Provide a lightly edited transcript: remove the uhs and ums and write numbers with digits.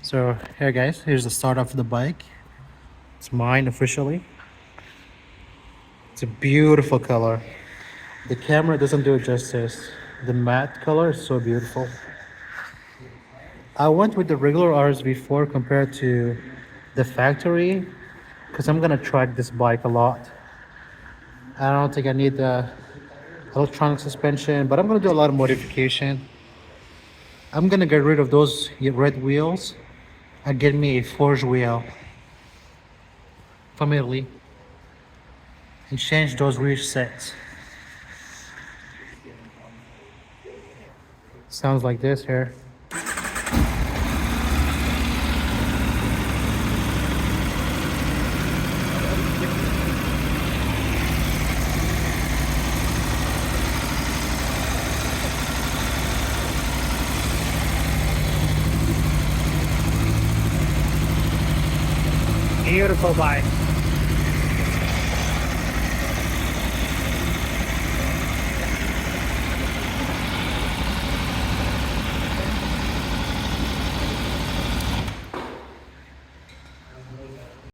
So here guys, here's the start of the bike. It's mine officially. It's a beautiful color. The camera doesn't do it justice. The matte color is so beautiful. I went with the regular RSV4 compared to the factory because I'm gonna track this bike a lot. I don't think I need the electronic suspension, but I'm gonna do a lot of modification. I'm gonna get rid of those red wheels and get me a forged wheel from Italy and change those rear sets. Sounds like this here. Beautiful bike.